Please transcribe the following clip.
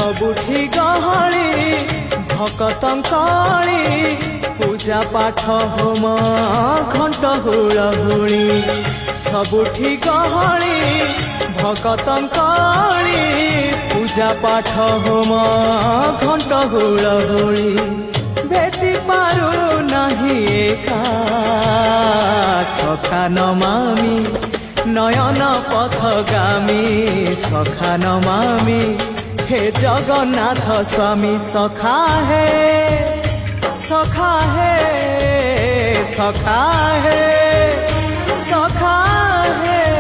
सबुठी गहली भकतंकली पूजा पाठ होम घंट हुलहुली सबुठी गहली भकतंकली पूजा पाठ होम घंट हुलहुली भेटी पारू नहीं एका सखा नमामि नयन पथगामी सखा नमामि हे जगन्नाथ स्वामी सखा है सखा है सखा है सखा है।